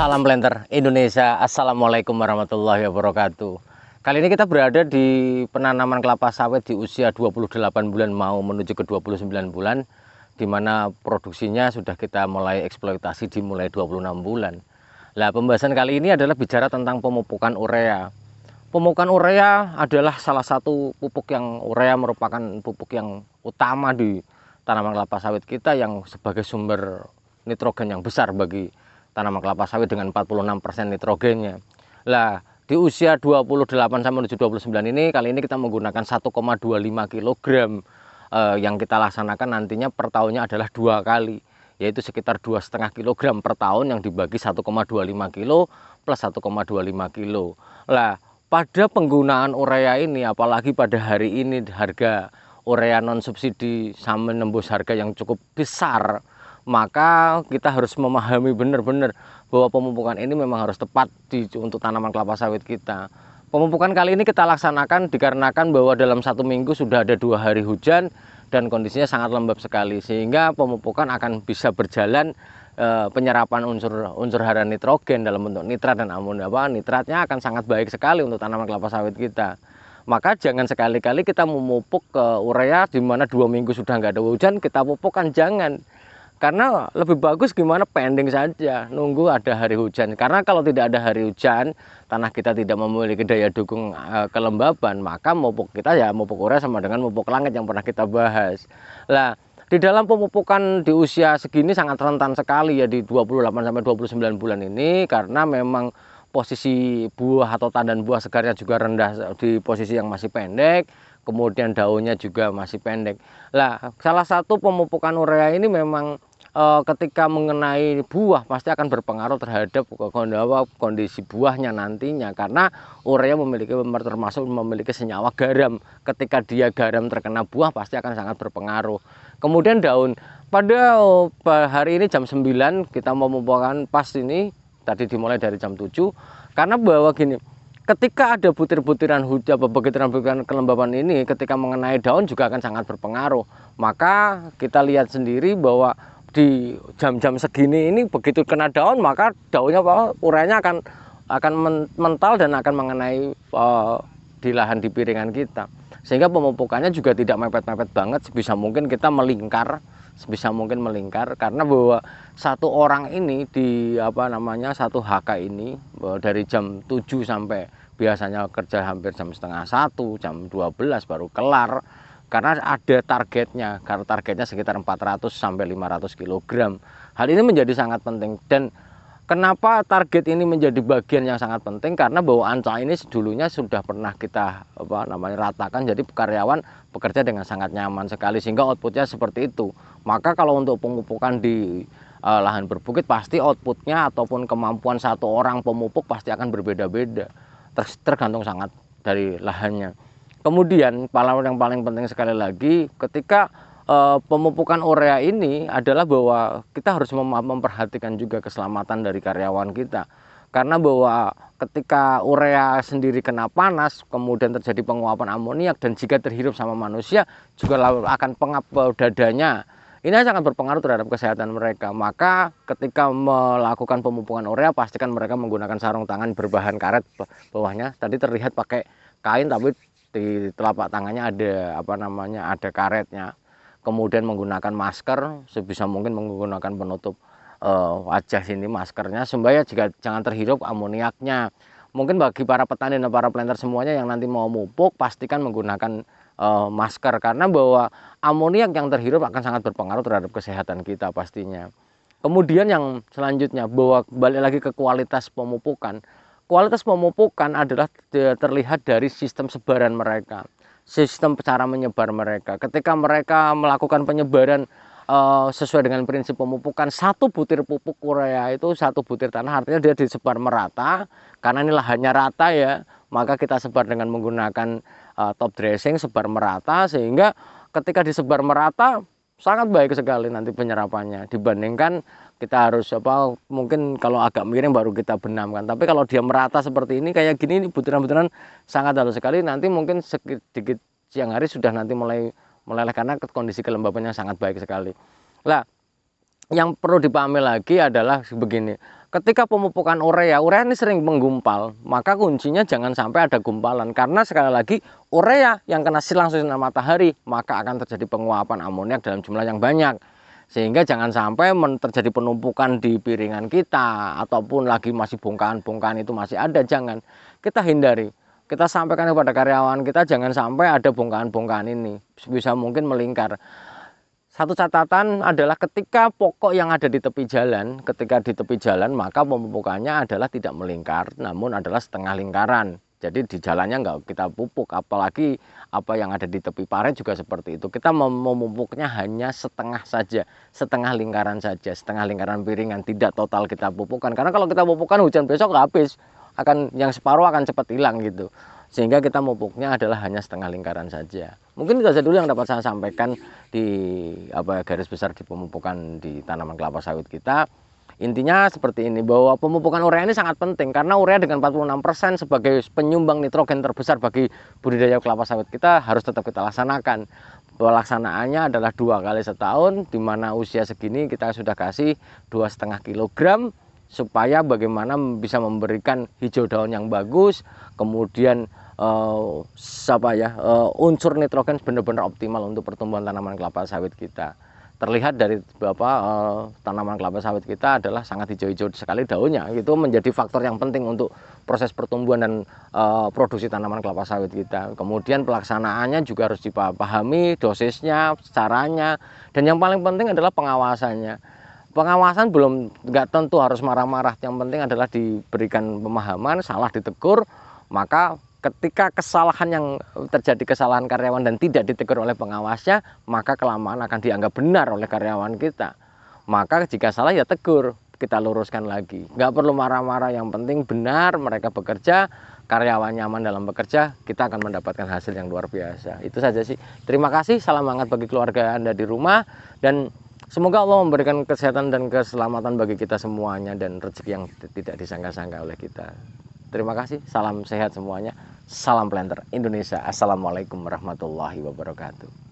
Salam Planter Indonesia, Assalamualaikum warahmatullahi wabarakatuh. Kali ini kita berada di penanaman kelapa sawit di usia 28 bulan mau menuju ke 29 bulan, di mana produksinya sudah kita mulai eksploitasi dimulai 26 bulan. Nah, pembahasan kali ini adalah bicara tentang pemupukan urea. Pemupukan urea adalah salah satu pupuk yang urea merupakan pupuk yang utama di tanaman kelapa sawit kita yang sebagai sumber nitrogen yang besar bagi tanaman kelapa sawit dengan 46% nitrogennya. Lah, di usia 28 sampai menuju 29 ini kali ini kita menggunakan 1,25 kg yang kita laksanakan nantinya per tahunnya adalah 2 kali, yaitu sekitar 2,5 kg per tahun yang dibagi 1,25 kg plus 1,25 kg. Lah, pada penggunaan urea ini apalagi pada hari ini harga urea non subsidi sampai menembus harga yang cukup besar, maka kita harus memahami benar-benar bahwa pemupukan ini memang harus tepat untuk tanaman kelapa sawit kita. Pemupukan kali ini kita laksanakan dikarenakan bahwa dalam 1 minggu sudah ada 2 hari hujan dan kondisinya sangat lembab sekali, sehingga pemupukan akan bisa berjalan penyerapan unsur hara nitrogen dalam bentuk nitrat dan amonia. Nitratnya akan sangat baik sekali untuk tanaman kelapa sawit kita. Maka jangan sekali-kali kita memupuk ke urea di mana 2 minggu sudah nggak ada hujan kita pupukkan, jangan. Karena lebih bagus gimana pending saja nunggu ada hari hujan, karena kalau tidak ada hari hujan tanah kita tidak memiliki daya dukung kelembaban, maka mupuk kita ya mupuk urea sama dengan mupuk langit yang pernah kita bahas. Lah, di dalam pemupukan di usia segini sangat rentan sekali ya di 28 sampai 29 bulan ini, karena memang posisi buah atau tandan buah segarnya juga rendah di posisi yang masih pendek, kemudian daunnya juga masih pendek. Lah, salah satu pemupukan urea ini memang ketika mengenai buah pasti akan berpengaruh terhadap kondisi buahnya nantinya, karena urea termasuk memiliki senyawa garam. Ketika dia garam terkena buah pasti akan sangat berpengaruh. Kemudian daun, pada hari ini jam 9 kita memupukkan pas ini tadi dimulai dari jam 7, karena bahwa gini, ketika ada butiran-butiran hujan, butiran-butiran kelembaban ini ketika mengenai daun juga akan sangat berpengaruh. Maka kita lihat sendiri bahwa di jam-jam segini ini begitu kena daun maka daunnya ureanya akan mental dan akan mengenai di lahan di piringan kita, sehingga pemupukannya juga tidak mepet-mepet banget, sebisa mungkin kita melingkar karena bahwa satu orang ini di satu HK ini dari jam 7 sampai biasanya kerja hampir jam setengah 1, jam 12 baru kelar. Karena ada targetnya, karena targetnya sekitar 400 sampai 500 kg. Hal ini menjadi sangat penting. Dan kenapa target ini menjadi bagian yang sangat penting? Karena bahwa Ancol ini dulunya sudah pernah kita ratakan, jadi karyawan bekerja dengan sangat nyaman sekali sehingga outputnya seperti itu. Maka kalau untuk pemupukan di lahan berbukit pasti outputnya ataupun kemampuan satu orang pemupuk pasti akan berbeda-beda, tergantung sangat dari lahannya. Kemudian yang paling penting sekali lagi ketika pemupukan urea ini adalah bahwa kita harus memperhatikan juga keselamatan dari karyawan kita. Karena bahwa ketika urea sendiri kena panas, kemudian terjadi penguapan amoniak, dan jika terhirup sama manusia juga akan pengap dadanya. Ini sangat berpengaruh terhadap kesehatan mereka. Maka ketika melakukan pemupukan urea pastikan mereka menggunakan sarung tangan berbahan karet, bawahnya tadi terlihat pakai kain tapi di telapak tangannya ada karetnya. Kemudian menggunakan masker, sebisa mungkin menggunakan penutup wajah sini maskernya supaya juga jangan terhirup amoniaknya. Mungkin bagi para petani dan para planter semuanya yang nanti mau mupuk pastikan menggunakan masker, karena bahwa amoniak yang terhirup akan sangat berpengaruh terhadap kesehatan kita pastinya. Kemudian yang selanjutnya bahwa balik lagi ke kualitas pemupukan. Kualitas pemupukan adalah terlihat dari sistem sebaran mereka, sistem cara menyebar mereka. Ketika mereka melakukan penyebaran sesuai dengan prinsip pemupukan, 1 butir pupuk urea itu 1 butir tanah, artinya dia disebar merata. Karena ini lahannya rata ya, maka kita sebar dengan menggunakan top dressing, sebar merata, sehingga ketika disebar merata sangat baik sekali nanti penyerapannya dibandingkan kita harus mungkin kalau agak miring baru kita benamkan. Tapi kalau dia merata seperti ini kayak gini, butiran-butiran sangat halus sekali, nanti mungkin sedikit siang hari sudah nanti mulai meleleh karena kondisi kelembabannya sangat baik sekali. Lah, yang perlu dipahami lagi adalah begini, Ketika pemupukan urea ini sering menggumpal, maka kuncinya jangan sampai ada gumpalan. Karena sekali lagi, urea yang kena langsung sinar matahari, maka akan terjadi penguapan amoniak dalam jumlah yang banyak. Sehingga jangan sampai terjadi penumpukan di piringan kita, ataupun lagi masih bongkahan-bongkahan itu masih ada, jangan. Kita hindari. Kita sampaikan kepada karyawan kita, jangan sampai ada bongkahan-bongkahan ini. Bisa mungkin melingkar. Satu catatan adalah ketika pokok yang ada di tepi jalan, maka pemupukannya adalah tidak melingkar, namun adalah setengah lingkaran. Jadi di jalannya nggak kita pupuk, apalagi apa yang ada di tepi parit juga seperti itu. Kita memupuknya hanya setengah saja, setengah lingkaran saja, setengah lingkaran piringan, tidak total kita pupukkan. Karena kalau kita pupukkan hujan besok habis, yang separuh akan cepat hilang gitu. Sehingga kita pupuknya adalah hanya setengah lingkaran saja. Mungkin itu saja dulu yang dapat saya sampaikan di garis besar di pemupukan di tanaman kelapa sawit kita. Intinya seperti ini, bahwa pemupukan urea ini sangat penting karena urea dengan 46% sebagai penyumbang nitrogen terbesar bagi budidaya kelapa sawit kita harus tetap kita laksanakan. Pelaksanaannya adalah 2 kali setahun, di mana usia segini kita sudah kasih 2,5 kg supaya bagaimana bisa memberikan hijau daun yang bagus, kemudian unsur nitrogen benar-benar optimal untuk pertumbuhan tanaman kelapa sawit kita. Terlihat dari tanaman kelapa sawit kita adalah sangat hijau-hijau sekali daunnya, itu menjadi faktor yang penting untuk proses pertumbuhan dan produksi tanaman kelapa sawit kita. Kemudian pelaksanaannya juga harus dipahami, dosisnya, caranya, dan yang paling penting adalah pengawasannya. Pengawasan nggak tentu harus marah-marah, yang penting adalah diberikan pemahaman, salah ditegur. Maka ketika terjadi kesalahan karyawan dan tidak ditegur oleh pengawasnya, maka kelamaan akan dianggap benar oleh karyawan kita. Maka jika salah ya tegur, kita luruskan lagi. Nggak perlu marah-marah, yang penting benar mereka bekerja, karyawan nyaman dalam bekerja, kita akan mendapatkan hasil yang luar biasa. Itu saja sih. Terima kasih, salam hangat bagi keluarga Anda di rumah, dan semoga Allah memberikan kesehatan dan keselamatan bagi kita semuanya dan rezeki yang tidak disangka-sangka oleh kita. Terima kasih, salam sehat semuanya, salam planter Indonesia. Assalamualaikum warahmatullahi wabarakatuh.